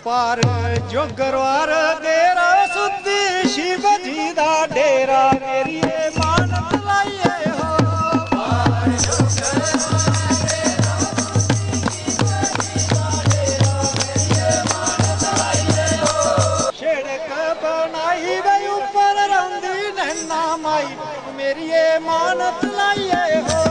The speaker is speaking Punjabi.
ਪਰ ਜੋਗਰਵਾਰ ਡੇਰਾ ਸੁੱਧੀ ਸ਼ਿਵ ਜੀ ਦਾ ਡੇਰਾ ਮੇਰੀ ਮਾਨਤ ਲਾਈਏ ਹੋ। ਪਰ ਜੋਗਰਵਾਰ ਡੇਰਾ ਸੁੱਧੀ ਸ਼ਿਵ ਜੀ ਦਾ ਡੇਰਾ ਮੇਰੀ ਮਾਨਤ ਲਾਈਏ ਹੋ। ਛਿੜਕ ਬਣਾਈ ਵੇ ਉੱਪਰ ਰੰਦੀ ਨੈਣਾ ਮਾਈ ਮੇਰੀ ਮਾਨਤ ਲਾਈਏ ਹੋ।